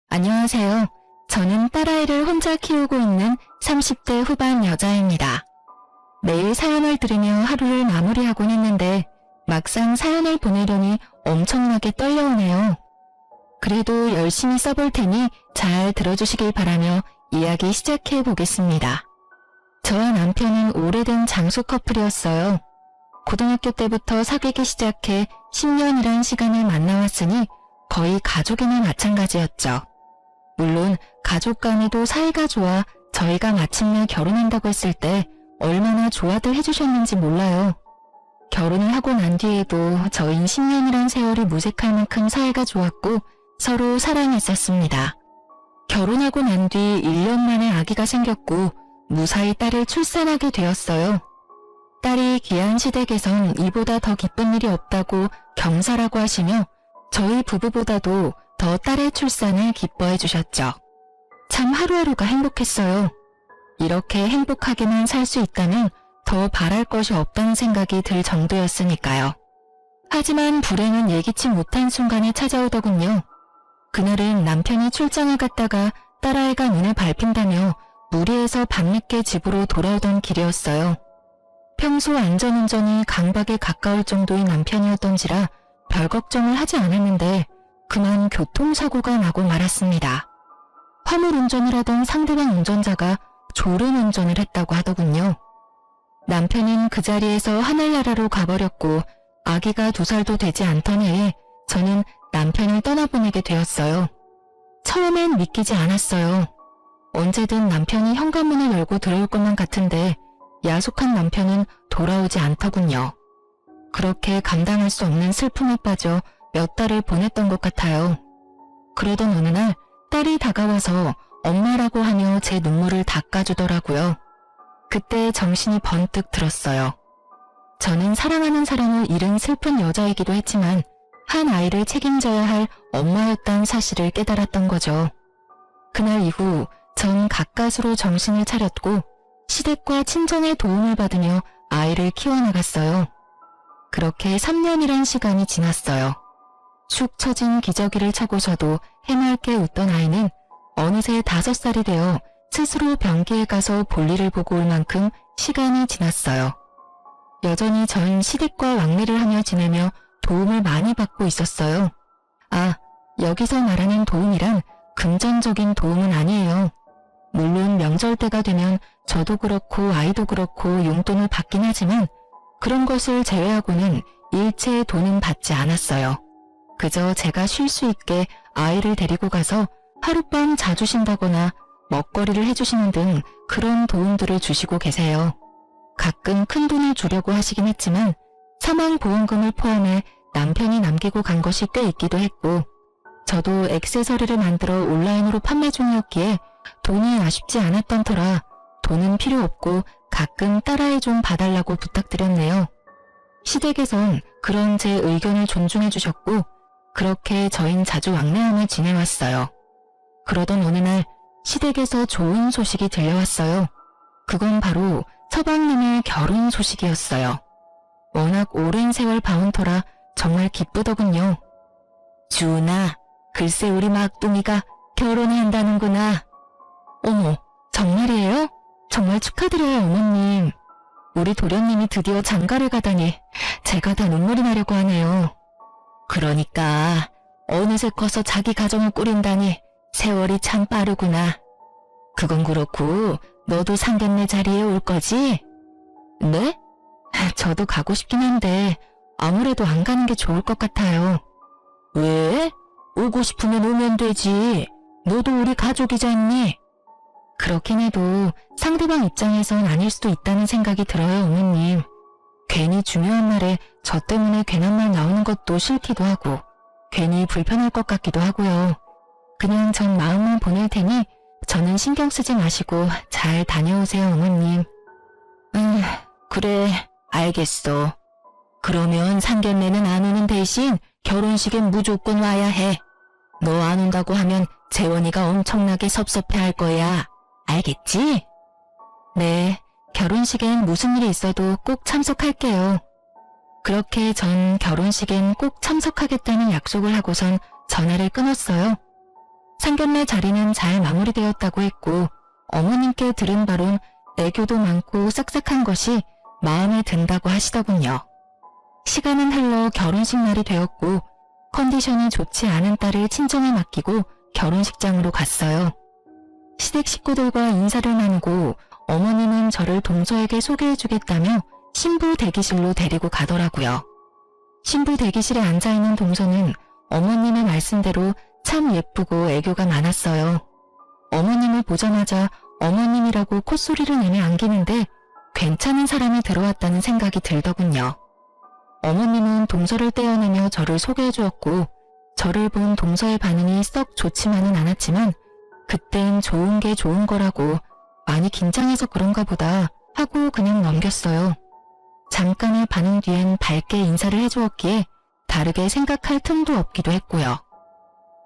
안녕하세요. 저는 딸아이를 혼자 키우고 있는 30대 후반 여자입니다. 매일 사연을 들으며 하루를 마무리하곤 했는데 막상 사연을 보내려니 엄청나게 떨려오네요. 그래도 열심히 써볼 테니 잘 들어주시길 바라며 이야기 시작해 보겠습니다. 저와 남편은 오래된 장수 커플이었어요. 고등학교 때부터 사귀기 시작해 10년이란 시간을 만나왔으니 거의 가족이나 마찬가지였죠. 물론 가족 간에도 사이가 좋아 저희가 마침내 결혼한다고 했을 때 얼마나 좋아들 해주셨는지 몰라요. 결혼을 하고 난 뒤에도 저희는 10년이란 세월이 무색할 만큼 사이가 좋았고 서로 사랑했었습니다. 결혼하고 난 뒤 1년 만에 아기가 생겼고 무사히 딸을 출산하게 되었어요. 딸이 귀한 시댁에선 이보다 더 기쁜 일이 없다고 경사라고 하시며 저희 부부보다도 더 딸의 출산을 기뻐해 주셨죠. 참 하루하루가 행복했어요. 이렇게 행복하게만 살 수 있다면 더 바랄 것이 없다는 생각이 들 정도였으니까요. 하지만 불행은 예기치 못한 순간에 찾아오더군요. 그날은 남편이 출장을 갔다가 딸아이가 눈에 밟힌다며 무리해서 밤늦게 집으로 돌아오던 길이었어요. 평소 안전운전이 강박에 가까울 정도의 남편이었던지라 별 걱정을 하지 않았는데 그만 교통사고가 나고 말았습니다. 화물 운전을 하던 상대방 운전자가 졸음 운전을 했다고 하더군요. 남편은 그 자리에서 하늘나라로 가버렸고 아기가 2살도 되지 않던 해에 저는 남편을 떠나보내게 되었어요. 처음엔 믿기지 않았어요. 언제든 남편이 현관문을 열고 들어올 것만 같은데 야속한 남편은 돌아오지 않더군요. 그렇게 감당할 수 없는 슬픔에 빠져 몇 달을 보냈던 것 같아요. 그러던 어느 날 딸이 다가와서 엄마라고 하며 제 눈물을 닦아주더라고요. 그때 정신이 번뜩 들었어요. 저는 사랑하는 사람을 잃은 슬픈 여자이기도 했지만 한 아이를 책임져야 할 엄마였다는 사실을 깨달았던 거죠. 그날 이후 전 가까스로 정신을 차렸고 시댁과 친정의 도움을 받으며 아이를 키워나갔어요. 그렇게 3년이란 시간이 지났어요. 축 처진 기저귀를 차고서도 해맑게 웃던 아이는 어느새 5살이 되어 스스로 변기에 가서 볼일을 보고 올 만큼 시간이 지났어요. 여전히 전 시댁과 왕래를 하며 지내며 도움을 많이 받고 있었어요. 아, 여기서 말하는 도움이란 금전적인 도움은 아니에요. 물론 명절 때가 되면 저도 그렇고 아이도 그렇고 용돈을 받긴 하지만 그런 것을 제외하고는 일체의 돈은 받지 않았어요. 그저 제가 쉴 수 있게 아이를 데리고 가서 하룻밤 자주신다거나 먹거리를 해주시는 등 그런 도움들을 주시고 계세요. 가끔 큰돈을 주려고 하시긴 했지만 사망보험금을 포함해 남편이 남기고 간 것이 꽤 있기도 했고 저도 액세서리를 만들어 온라인으로 판매 중이었기에 돈이 아쉽지 않았던 터라 돈은 필요 없고 가끔 딸아이 좀 봐달라고 부탁드렸네요. 시댁에선 그런 제 의견을 존중해 주셨고 그렇게 저흰 자주 왕래하며 지내왔어요. 그러던 어느 날 시댁에서 좋은 소식이 들려왔어요. 그건 바로 서방님의 결혼 소식이었어요. 워낙 오랜 세월 봐온 터라 정말 기쁘더군요. 주은아, 글쎄 우리 막둥이가 결혼한다는구나. 어머, 정말이에요? 정말 축하드려요 어머님. 우리 도련님이 드디어 장가를 가다니 제가 다 눈물이 나려고 하네요. 그러니까 어느새 커서 자기 가정을 꾸린다니 세월이 참 빠르구나. 그건 그렇고 너도 상견례 자리에 올 거지? 네? 저도 가고 싶긴 한데 아무래도 안 가는 게 좋을 것 같아요. 왜? 오고 싶으면 오면 되지. 너도 우리 가족이잖니. 그렇긴 해도 상대방 입장에선 아닐 수도 있다는 생각이 들어요 어머님. 괜히 중요한 날에 저 때문에 괜한 말 나오는 것도 싫기도 하고 괜히 불편할 것 같기도 하고요. 그냥 전 마음만 보낼 테니 저는 신경 쓰지 마시고 잘 다녀오세요 어머님. 그래 알겠어. 그러면 상견례는 안 오는 대신 결혼식엔 무조건 와야 해. 너 안 온다고 하면 재원이가 엄청나게 섭섭해할 거야. 알겠지? 네, 결혼식엔 무슨 일이 있어도 꼭 참석할게요. 그렇게 전 결혼식엔 꼭 참석하겠다는 약속을 하고선 전화를 끊었어요. 상견례 자리는 잘 마무리되었다고 했고 어머님께 들은 바론 애교도 많고 싹싹한 것이 마음에 든다고 하시더군요. 시간은 흘러 결혼식 날이 되었고 컨디션이 좋지 않은 딸을 친정에 맡기고 결혼식장으로 갔어요. 시댁 식구들과 인사를 나누고 어머님은 저를 동서에게 소개해주겠다며 신부 대기실로 데리고 가더라고요. 신부 대기실에 앉아있는 동서는 어머님의 말씀대로 참 예쁘고 애교가 많았어요. 어머님을 보자마자 어머님이라고 콧소리를 내며 안기는데 괜찮은 사람이 들어왔다는 생각이 들더군요. 어머님은 동서를 떼어내며 저를 소개해 주었고 저를 본 동서의 반응이 썩 좋지만은 않았지만 그땐 좋은 게 좋은 거라고 많이 긴장해서 그런가 보다 하고 그냥 넘겼어요. 잠깐의 반응 뒤엔 밝게 인사를 해주었기에 다르게 생각할 틈도 없기도 했고요.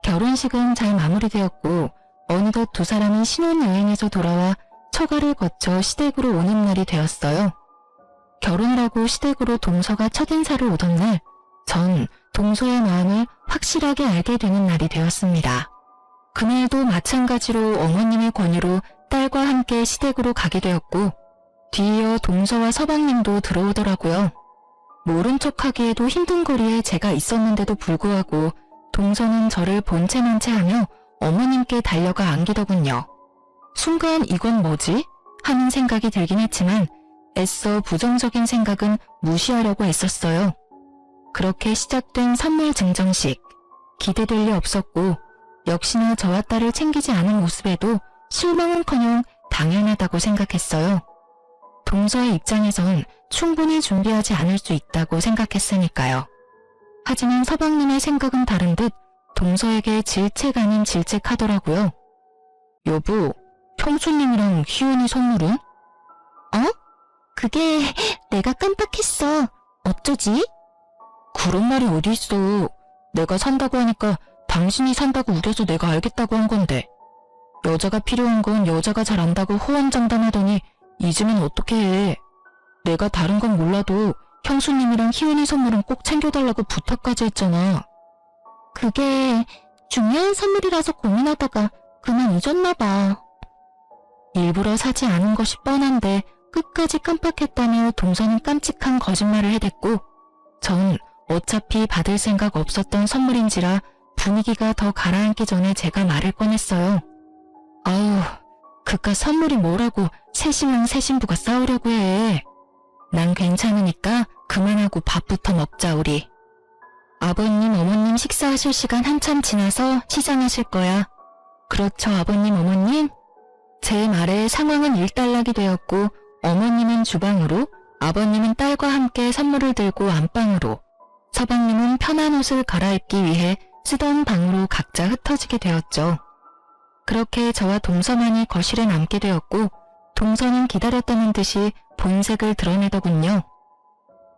결혼식은 잘 마무리되었고 어느덧 두 사람이 신혼여행에서 돌아와 처가를 거쳐 시댁으로 오는 날이 되었어요. 결혼을 하고 시댁으로 동서가 첫인사를 오던 날, 전 동서의 마음을 확실하게 알게 되는 날이 되었습니다. 그날도 마찬가지로 어머님의 권유로 딸과 함께 시댁으로 가게 되었고 뒤이어 동서와 서방님도 들어오더라고요. 모른 척하기에도 힘든 거리에 제가 있었는데도 불구하고 동서는 저를 본체만 채하며 어머님께 달려가 안기더군요. 순간 이건 뭐지? 하는 생각이 들긴 했지만 애써 부정적인 생각은 무시하려고 애썼어요. 그렇게 시작된 선물 증정식. 기대될 리 없었고 역시나 저와 딸을 챙기지 않은 모습에도 실망은커녕 당연하다고 생각했어요. 동서의 입장에선 충분히 준비하지 않을 수 있다고 생각했으니까요. 하지만 서방님의 생각은 다른 듯 동서에게 질책 아닌 질책하더라고요. 여보, 형수님이랑 희은이 선물은? 어? 그게 내가 깜빡했어. 어쩌지? 그런 말이 어디 있어. 내가 산다고 하니까 당신이 산다고 우겨서 내가 알겠다고 한 건데. 여자가 필요한 건 여자가 잘 안다고 호언장담하더니 잊으면 어떻게 해. 내가 다른 건 몰라도 형수님이랑 희은이 선물은 꼭 챙겨달라고 부탁까지 했잖아. 그게 중요한 선물이라서 고민하다가 그만 잊었나 봐. 일부러 사지 않은 것이 뻔한데 끝까지 깜빡했다며 동서는 깜찍한 거짓말을 해댔고 전 어차피 받을 생각 없었던 선물인지라 분위기가 더 가라앉기 전에 제가 말을 꺼냈어요. 아유, 그깟 선물이 뭐라고 새신랑 새신부가 싸우려고 해. 난 괜찮으니까 그만하고 밥부터 먹자 우리. 아버님 어머님 식사하실 시간 한참 지나서 시장하실 거야. 그렇죠 아버님 어머님? 제 말에 상황은 일단락이 되었고 어머님은 주방으로, 아버님은 딸과 함께 선물을 들고 안방으로, 서방님은 편한 옷을 갈아입기 위해 쓰던 방으로 각자 흩어지게 되었죠. 그렇게 저와 동서만이 거실에 남게 되었고 동서는 기다렸다는 듯이 본색을 드러내더군요.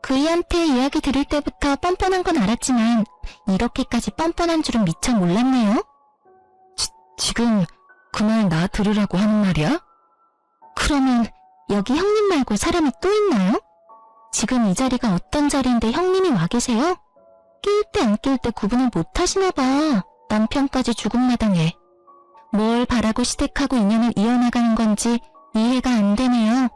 그이한테 이야기 들을 때부터 뻔뻔한 건 알았지만 이렇게까지 뻔뻔한 줄은 미처 몰랐네요. 지금 그 말 나 들으라고 하는 말이야? 그러면 여기 형님 말고 사람이 또 있나요? 지금 이 자리가 어떤 자리인데 형님이 와 계세요? 낄 때 안 낄 때 구분을 못 하시나 봐. 남편까지 죽음마당에. 뭘 바라고 시댁하고 인연을 이어나가는 건지 이해가 안 되네요.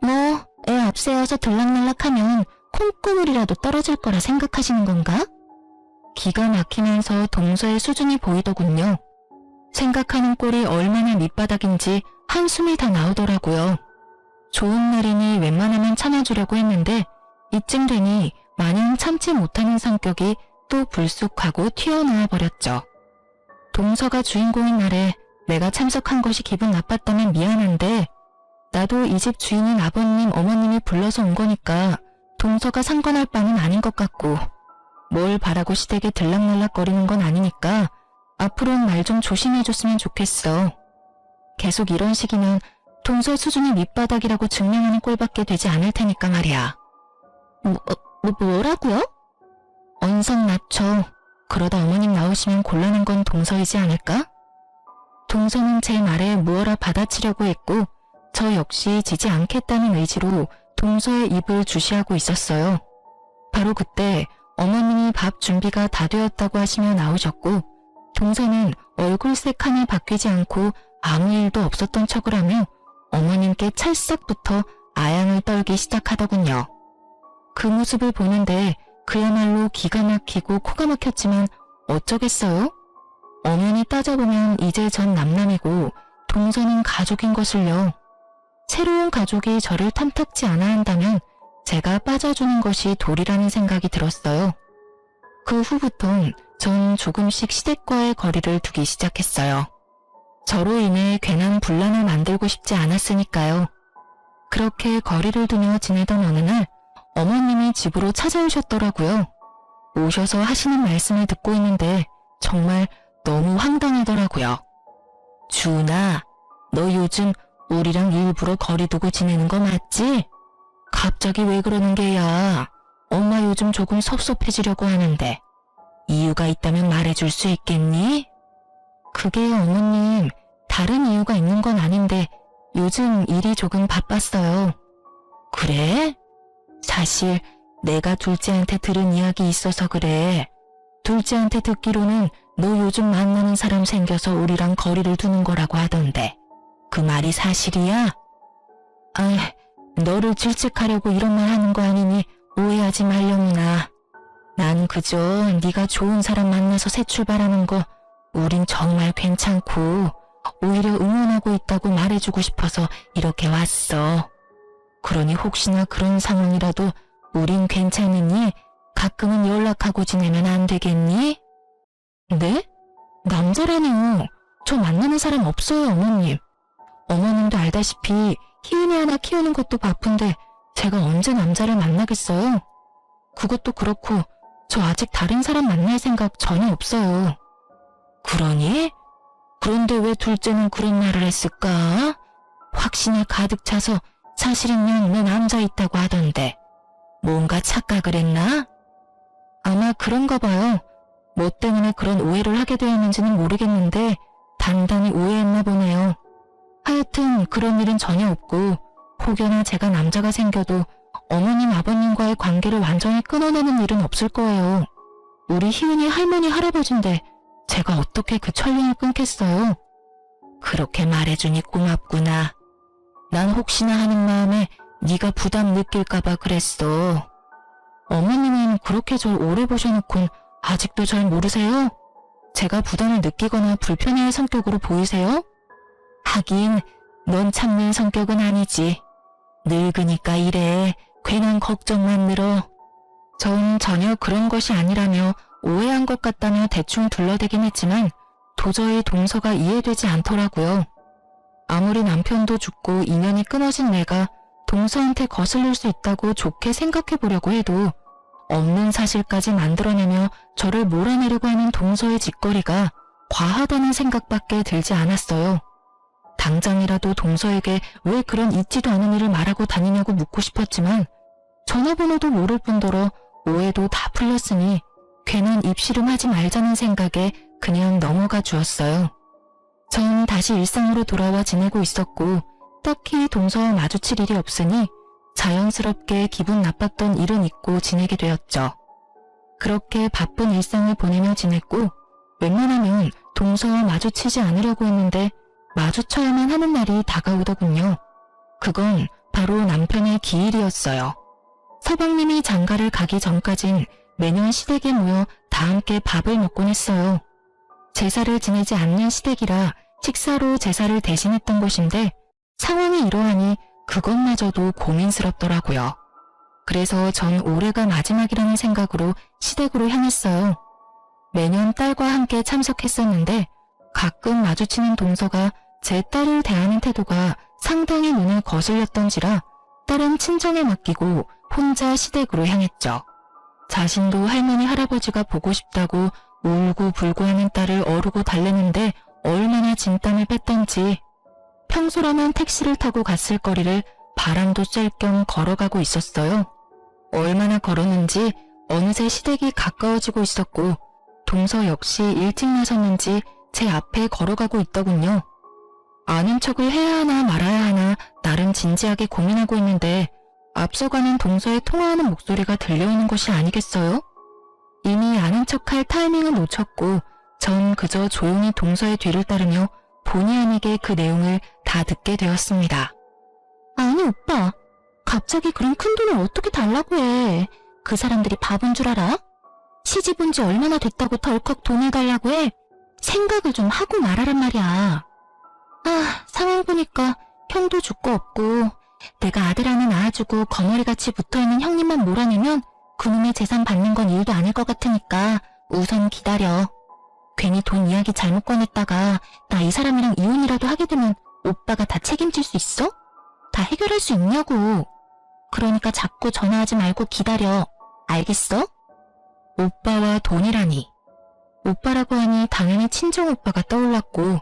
뭐 애 앞세워서 들락날락하면 콩고물이라도 떨어질 거라 생각하시는 건가? 기가 막히면서 동서의 수준이 보이더군요. 생각하는 꼴이 얼마나 밑바닥인지 한숨이 다 나오더라고요. 좋은 날이니 웬만하면 참아주려고 했는데 이쯤 되니 마냥 참지 못하는 성격이 또 불쑥하고 튀어나와 버렸죠. 동서가 주인공인 날에 내가 참석한 것이 기분 나빴다면 미안한데 나도 이 집 주인인 아버님 어머님이 불러서 온 거니까 동서가 상관할 바는 아닌 것 같고 뭘 바라고 시댁에 들락날락거리는 건 아니니까 앞으로는 말 좀 조심해줬으면 좋겠어. 계속 이런 식이면 동서 수준이 밑바닥이라고 증명하는 꼴밖에 되지 않을 테니까 말이야. 뭐라고요? 언성 낮춰. 그러다 어머님 나오시면 곤란한 건 동서이지 않을까? 동서는 제 말에 무어라 받아치려고 했고 저 역시 지지 않겠다는 의지로 동서의 입을 주시하고 있었어요. 바로 그때 어머님이 밥 준비가 다 되었다고 하시며 나오셨고 동서는 얼굴색 하나 바뀌지 않고 아무 일도 없었던 척을 하며 어머님께 찰싹부터 아양을 떨기 시작하더군요. 그 모습을 보는데 그야말로 기가 막히고 코가 막혔지만 어쩌겠어요? 엄연히 따져보면 이제 전 남남이고 동서는 가족인 것을요. 새로운 가족이 저를 탐탁지 않아 한다면 제가 빠져주는 것이 도리라는 생각이 들었어요. 그 후부턴 전 조금씩 시댁과의 거리를 두기 시작했어요. 저로 인해 괜한 분란을 만들고 싶지 않았으니까요. 그렇게 거리를 두며 지내던 어느 날 어머님이 집으로 찾아오셨더라고요. 오셔서 하시는 말씀을 듣고 있는데 정말 너무 황당하더라고요. 주은아, 너 요즘 우리랑 일부러 거리 두고 지내는 거 맞지? 갑자기 왜 그러는 게야? 엄마 요즘 조금 섭섭해지려고 하는데 이유가 있다면 말해줄 수 있겠니? 그게 어머님, 다른 이유가 있는 건 아닌데 요즘 일이 조금 바빴어요. 그래? 사실 내가 둘째한테 들은 이야기 있어서 그래. 둘째한테 듣기로는 너 요즘 만나는 사람 생겨서 우리랑 거리를 두는 거라고 하던데 그 말이 사실이야? 아, 너를 질책하려고 이런 말 하는 거 아니니 오해하지 말려무나. 난 그저 네가 좋은 사람 만나서 새 출발하는 거 우린 정말 괜찮고 오히려 응원하고 있다고 말해주고 싶어서 이렇게 왔어. 그러니 혹시나 그런 상황이라도 우린 괜찮으니 가끔은 연락하고 지내면 안 되겠니? 네? 남자라니요. 저 만나는 사람 없어요, 어머님. 어머님도 알다시피 희은이 하나 키우는 것도 바쁜데 제가 언제 남자를 만나겠어요? 그것도 그렇고 저 아직 다른 사람 만날 생각 전혀 없어요. 그러니? 그런데 왜 둘째는 그런 말을 했을까? 확신이 가득 차서 사실은요, 너 남자 있다고 하던데 뭔가 착각을 했나? 아마 그런가 봐요. 뭐 때문에 그런 오해를 하게 되었는지는 모르겠는데 단단히 오해했나 보네요. 하여튼 그런 일은 전혀 없고 혹여나 제가 남자가 생겨도 어머님 아버님과의 관계를 완전히 끊어내는 일은 없을 거예요. 우리 희은이 할머니 할아버지인데 제가 어떻게 그 천륜을 끊겠어요? 그렇게 말해주니 고맙구나. 난 혹시나 하는 마음에 네가 부담 느낄까봐 그랬어. 어머님은 그렇게 절 오래 보셔놓곤 아직도 절 모르세요? 제가 부담을 느끼거나 불편해할 성격으로 보이세요? 하긴 넌 참는 성격은 아니지. 늙으니까 이래. 괜한 걱정만 늘어. 전 전혀 그런 것이 아니라며 오해한 것 같다며 대충 둘러대긴 했지만 도저히 동서가 이해되지 않더라고요. 아무리 남편도 죽고 인연이 끊어진 내가 동서한테 거슬릴 수 있다고 좋게 생각해보려고 해도 없는 사실까지 만들어내며 저를 몰아내려고 하는 동서의 짓거리가 과하다는 생각밖에 들지 않았어요. 당장이라도 동서에게 왜 그런 있지도 않은 일을 말하고 다니냐고 묻고 싶었지만 전화번호도 모를 뿐더러 오해도 다 풀렸으니 괜한 입씨름하지 말자는 생각에 그냥 넘어가 주었어요. 전 다시 일상으로 돌아와 지내고 있었고 딱히 동서와 마주칠 일이 없으니 자연스럽게 기분 나빴던 일은 잊고 지내게 되었죠. 그렇게 바쁜 일상을 보내며 지냈고 웬만하면 동서와 마주치지 않으려고 했는데 마주쳐야만 하는 날이 다가오더군요. 그건 바로 남편의 기일이었어요. 서방님이 장가를 가기 전까진 매년 시댁에 모여 다 함께 밥을 먹곤 했어요. 제사를 지내지 않는 시댁이라 식사로 제사를 대신했던 곳인데 상황이 이러하니 그것마저도 고민스럽더라고요. 그래서 전 올해가 마지막이라는 생각으로 시댁으로 향했어요. 매년 딸과 함께 참석했었는데 가끔 마주치는 동서가 제 딸을 대하는 태도가 상당히 눈에 거슬렸던지라 딸은 친정에 맡기고 혼자 시댁으로 향했죠. 자신도 할머니 할아버지가 보고 싶다고 울고 불고 하는 딸을 어르고 달래는데 얼마나 진땀을 뺐던지 평소라면 택시를 타고 갔을 거리를 바람도 쐴 겸 걸어가고 있었어요. 얼마나 걸었는지 어느새 시댁이 가까워지고 있었고 동서 역시 일찍 나섰는지 제 앞에 걸어가고 있더군요. 아는 척을 해야 하나 말아야 하나 나름 진지하게 고민하고 있는데 앞서가는 동서의 통화하는 목소리가 들려오는 것이 아니겠어요? 이미 아는 척할 타이밍을 놓쳤고 전 그저 조용히 동서의 뒤를 따르며 본의 아니게 그 내용을 다 듣게 되었습니다. 아니 오빠, 갑자기 그런 큰 돈을 어떻게 달라고 해. 그 사람들이 바본 줄 알아? 시집 온 지 얼마나 됐다고 덜컥 돈을 달라고 해. 생각을 좀 하고 말하란 말이야. 상황 보니까 형도 죽고 없고 내가 아들 하나 낳아주고 거머리같이 붙어있는 형님만 몰아내면 그놈의 재산 받는 건 일도 아닐 것 같으니까 우선 기다려. 괜히 돈 이야기 잘못 꺼냈다가 나 이 사람이랑 이혼이라도 하게 되면 오빠가 다 책임질 수 있어? 다 해결할 수 있냐고. 그러니까 자꾸 전화하지 말고 기다려. 알겠어? 오빠와 돈이라니. 오빠라고 하니 당연히 친정 오빠가 떠올랐고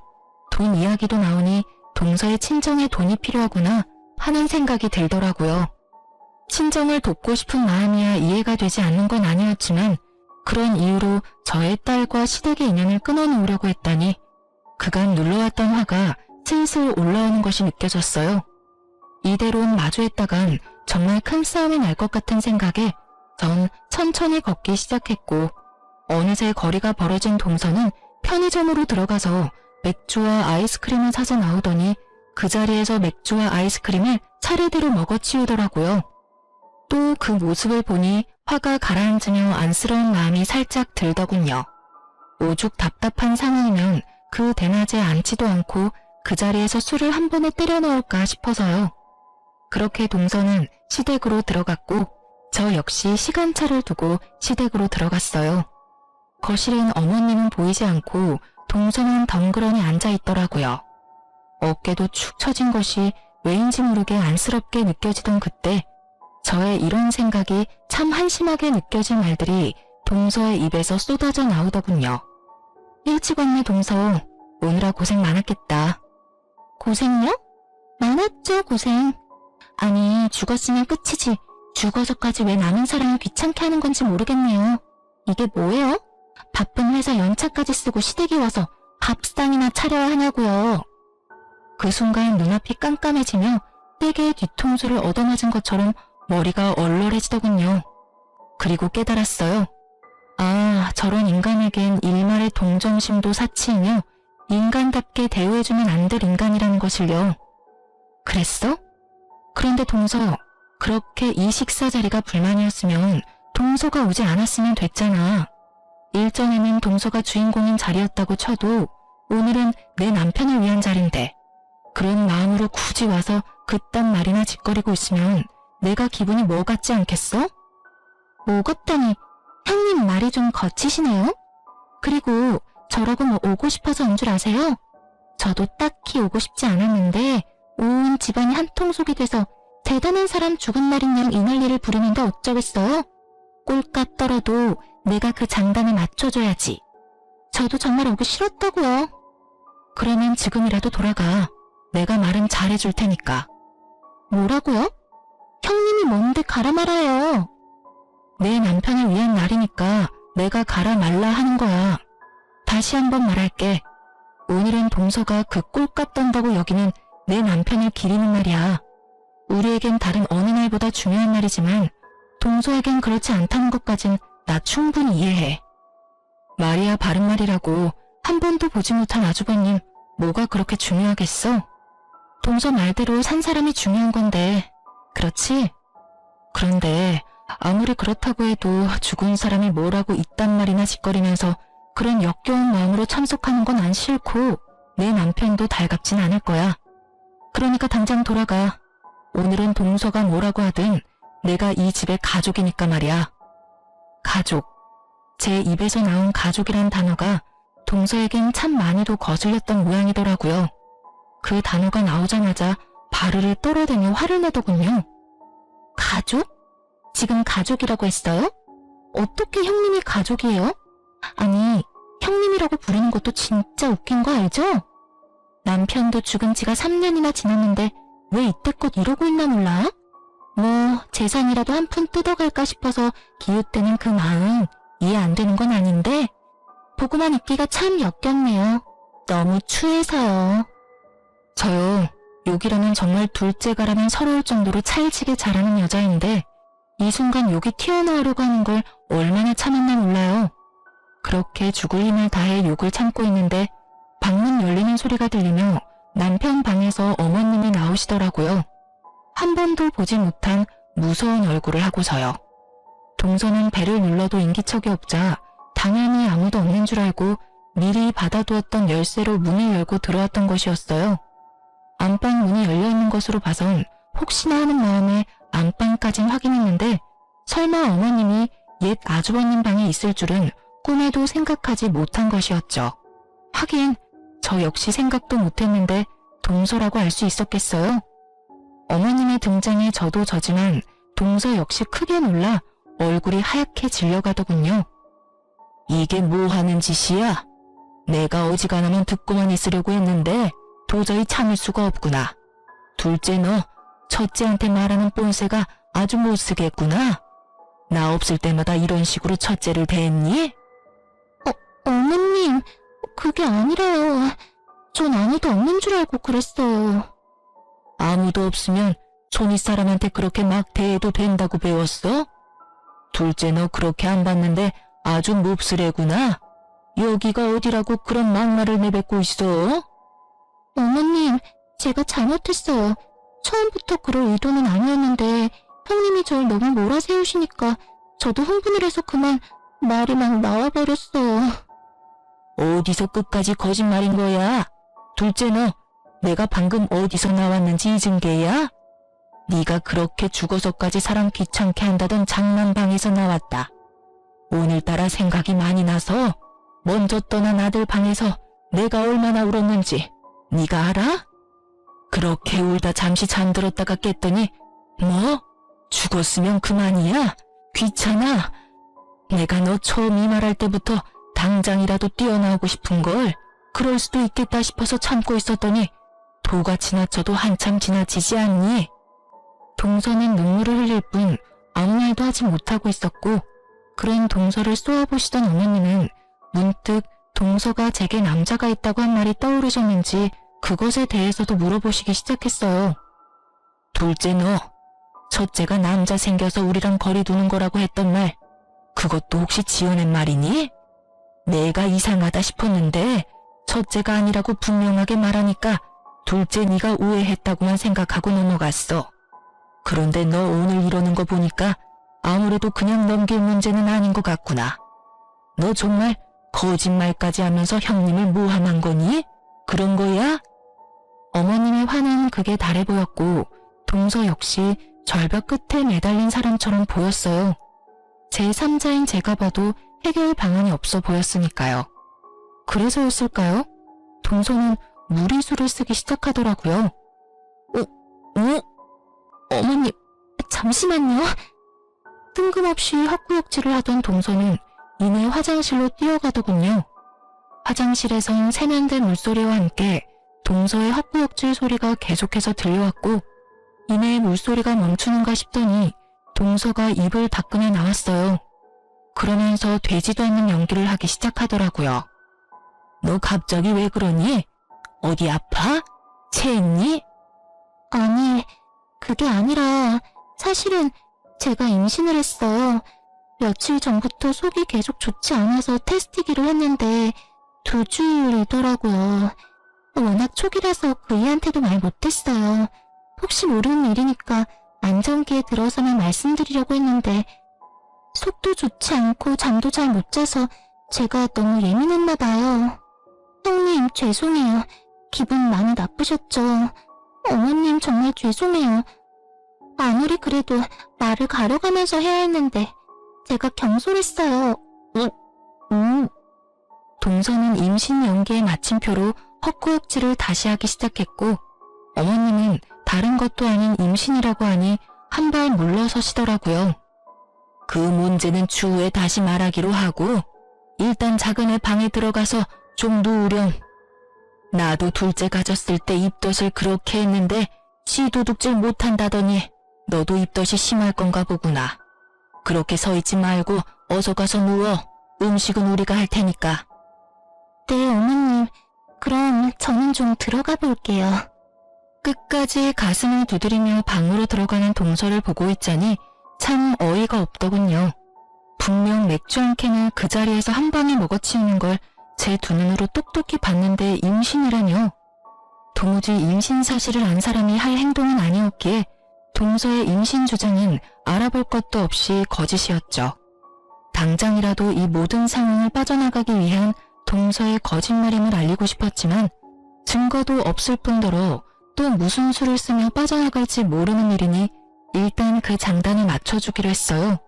돈 이야기도 나오니 동서의 친정에 돈이 필요하구나 하는 생각이 들더라고요. 친정을 돕고 싶은 마음이야 이해가 되지 않는 건 아니었지만 그런 이유로 저의 딸과 시댁의 인연을 끊어놓으려고 했다니 그간 눌러왔던 화가 슬슬 올라오는 것이 느껴졌어요. 이대로 마주했다간 정말 큰 싸움이 날 것 같은 생각에 전 천천히 걷기 시작했고 어느새 거리가 벌어진 동서는 편의점으로 들어가서 맥주와 아이스크림을 사서 나오더니 그 자리에서 맥주와 아이스크림을 차례대로 먹어치우더라고요. 또 그 모습을 보니 화가 가라앉으며 안쓰러운 마음이 살짝 들더군요. 오죽 답답한 상황이면 그 대낮에 앉지도 않고 그 자리에서 술을 한 번에 때려 넣을까 싶어서요. 그렇게 동서는 시댁으로 들어갔고 저 역시 시간차를 두고 시댁으로 들어갔어요. 거실엔 어머님은 보이지 않고 동서는 덩그러니 앉아있더라고요. 어깨도 축 처진 것이 왜인지 모르게 안쓰럽게 느껴지던 그때 저의 이런 생각이 참 한심하게 느껴진 말들이 동서의 입에서 쏟아져 나오더군요. 일찍 왔네 동서. 오느라 고생 많았겠다. 고생요? 많았죠 고생. 아니 죽었으면 끝이지. 죽어서까지 왜 남은 사람을 귀찮게 하는 건지 모르겠네요. 이게 뭐예요? 바쁜 회사 연차까지 쓰고 시댁에 와서 밥상이나 차려야 하냐고요. 그 순간 눈앞이 깜깜해지며 세게의 뒤통수를 얻어맞은 것처럼 머리가 얼얼해지더군요. 그리고 깨달았어요. 저런 인간에겐 일말의 동정심도 사치이며 인간답게 대우해주면 안 될 인간이라는 것을요. 그랬어? 그런데 동서, 그렇게 이 식사 자리가 불만이었으면 동서가 오지 않았으면 됐잖아. 일전에는 동서가 주인공인 자리였다고 쳐도 오늘은 내 남편을 위한 자리인데 그런 마음으로 굳이 와서 그딴 말이나 짓거리고 있으면 내가 기분이 뭐 같지 않겠어? 뭐 같다니, 형님 말이 좀 거치시네요? 그리고 저라고 뭐 오고 싶어서 온 줄 아세요? 저도 딱히 오고 싶지 않았는데 온 집안이 한통속이 돼서 대단한 사람 죽은 날인 양 이 난리를 부르는데 어쩌겠어요? 꼴값 떨어도 내가 그 장단에 맞춰줘야지. 저도 정말 오기 싫었다고요. 그러면 지금이라도 돌아가. 내가 말은 잘해줄 테니까. 뭐라고요? 형님이 뭔데 가라 말아요. 내 남편을 위한 날이니까 내가 가라 말라 하는 거야. 다시 한번 말할게. 오늘은 동서가 그 꼴값 떤다고 여기는 내 남편을 기리는 날이야. 우리에겐 다른 어느 날보다 중요한 날이지만 동서에겐 그렇지 않다는 것까진 나 충분히 이해해. 말이야 바른 말이라고 한 번도 보지 못한 아주버님 뭐가 그렇게 중요하겠어? 동서 말대로 산 사람이 중요한 건데 그렇지? 그런데 아무리 그렇다고 해도 죽은 사람이 뭐라고 이딴 말이나 짓거리면서 그런 역겨운 마음으로 참석하는 건 안 싫고 내 남편도 달갑진 않을 거야. 그러니까 당장 돌아가. 오늘은 동서가 뭐라고 하든 내가 이 집의 가족이니까 말이야. 가족. 제 입에서 나온 가족이란 단어가 동서에겐 참 많이도 거슬렸던 모양이더라고요. 그 단어가 나오자마자 바르르 떨어대며 화를 내더군요. 가족? 지금 가족이라고 했어요? 어떻게 형님이 가족이에요? 아니, 형님이라고 부르는 것도 진짜 웃긴 거 알죠? 남편도 죽은 지가 3년이나 지났는데 왜 이때껏 이러고 있나 몰라? 뭐 재산이라도 한 푼 뜯어갈까 싶어서 기웃대는 그 마음 이해 안 되는 건 아닌데 보고만 있기가 참 역겹네요. 너무 추해서요. 저요, 욕이라면 정말 둘째가라면 서러울 정도로 찰지게 잘하는 여자인데 이 순간 욕이 튀어나오려고 하는 걸 얼마나 참았나 몰라요. 그렇게 죽을 힘을 다해 욕을 참고 있는데 방문 열리는 소리가 들리며 남편 방에서 어머님이 나오시더라고요. 한 번도 보지 못한 무서운 얼굴을 하고서요. 동서는 배를 눌러도 인기척이 없자 당연히 아무도 없는 줄 알고 미리 받아두었던 열쇠로 문을 열고 들어왔던 것이었어요. 안방 문이 열려있는 것으로 봐선 혹시나 하는 마음에 안방까진 확인했는데 설마 어머님이 옛 아주버님 방에 있을 줄은 꿈에도 생각하지 못한 것이었죠. 하긴 저 역시 생각도 못했는데 동서라고 알 수 있었겠어요? 어머님의 등장에 저도 저지만 동서 역시 크게 놀라 얼굴이 하얗게 질려가더군요. 이게 뭐 하는 짓이야? 내가 어지간하면 듣고만 있으려고 했는데 도저히 참을 수가 없구나. 둘째 너 첫째한테 말하는 뽐새가 아주 못쓰겠구나. 나 없을 때마다 이런 식으로 첫째를 대했니? 어머님, 그게 아니라요. 전 아무도 없는 줄 알고 그랬어요. 아무도 없으면 촌이 사람한테 그렇게 막 대해도 된다고 배웠어? 둘째 너 그렇게 안 봤는데 아주 몹쓸애구나. 여기가 어디라고 그런 막말을 내뱉고 있어? 어머님, 제가 잘못했어요. 처음부터 그럴 의도는 아니었는데 형님이 절 너무 몰아세우시니까 저도 흥분을 해서 그만 말이 막 나와버렸어요. 어디서 끝까지 거짓말인 거야? 둘째 너 내가 방금 어디서 나왔는지 잊은 게야? 네가 그렇게 죽어서까지 사람 귀찮게 한다던 장난방에서 나왔다. 오늘따라 생각이 많이 나서 먼저 떠난 아들 방에서 내가 얼마나 울었는지 네가 알아? 그렇게 울다 잠시 잠들었다가 깼더니 뭐? 죽었으면 그만이야? 귀찮아? 내가 너 처음 이 말할 때부터 당장이라도 뛰어나오고 싶은걸 그럴 수도 있겠다 싶어서 참고 있었더니 도가 지나쳐도 한참 지나치지 않니? 동서는 눈물을 흘릴 뿐 아무 말도 하지 못하고 있었고 그런 동서를 쏘아보시던 어머님은 문득 동서가 제게 남자가 있다고 한 말이 떠오르셨는지 그것에 대해서도 물어보시기 시작했어요. 둘째 너 첫째가 남자 생겨서 우리랑 거리 두는 거라고 했던 말 그것도 혹시 지어낸 말이니? 내가 이상하다 싶었는데 첫째가 아니라고 분명하게 말하니까 둘째 네가 오해했다고만 생각하고 넘어갔어. 그런데 너 오늘 이러는 거 보니까 아무래도 그냥 넘길 문제는 아닌 것 같구나. 너 정말 거짓말까지 하면서 형님을 모함한 거니? 그런 거야? 어머님의 화는 극에 달해 보였고 동서 역시 절벽 끝에 매달린 사람처럼 보였어요. 제3자인 제가 봐도 해결 방안이 없어 보였으니까요. 그래서였을까요? 동서는 무리수를 쓰기 시작하더라고요. 어머님, 잠시만요. 뜬금없이 헛구역질을 하던 동서는 이내 화장실로 뛰어가더군요. 화장실에선 세면대 물소리와 함께 동서의 헛구역질 소리가 계속해서 들려왔고 이내 물소리가 멈추는가 싶더니 동서가 입을 닦으며 나왔어요. 그러면서 되지도 않는 연기를 하기 시작하더라고요. 너 갑자기 왜 그러니? 어디 아파? 체했니? 아니, 그게 아니라 사실은 제가 임신을 했어요. 며칠 전부터 속이 계속 좋지 않아서 테스트기를 했는데 2주일이더라고요. 워낙 초기라서 그이한테도 말 못했어요. 혹시 모르는 일이니까 안정기에 들어서만 말씀드리려고 했는데 속도 좋지 않고 잠도 잘 못 자서 제가 너무 예민했나 봐요. 형님, 죄송해요. 기분 많이 나쁘셨죠? 어머님 정말 죄송해요. 아무리 그래도 말을 가려가면서 해야 했는데 제가 경솔했어요. 동서는 임신 연기의 마침표로 헛구역질을 다시 하기 시작했고 어머님은 다른 것도 아닌 임신이라고 하니 한 발 물러서시더라고요. 그 문제는 추후에 다시 말하기로 하고 일단 작은 애 방에 들어가서 좀 누우렴. 나도 둘째 가졌을 때 입덧을 그렇게 했는데 시도둑질 못한다더니 너도 입덧이 심할 건가 보구나. 그렇게 서 있지 말고 어서 가서 누워. 음식은 우리가 할 테니까. 네, 어머님. 그럼 저는 좀 들어가 볼게요. 끝까지 가슴을 두드리며 방으로 들어가는 동서를 보고 있자니 참 어이가 없더군요. 분명 맥주 한 캔을 그 자리에서 한 방에 먹어치우는 걸 제 두 눈으로 똑똑히 봤는데 임신이라뇨. 도무지 임신 사실을 안 사람이 할 행동은 아니었기에 동서의 임신 주장은 알아볼 것도 없이 거짓이었죠. 당장이라도 이 모든 상황을 빠져나가기 위한 동서의 거짓말임을 알리고 싶었지만 증거도 없을 뿐더러 또 무슨 수를 쓰며 빠져나갈지 모르는 일이니 일단 그 장단을 맞춰주기로 했어요.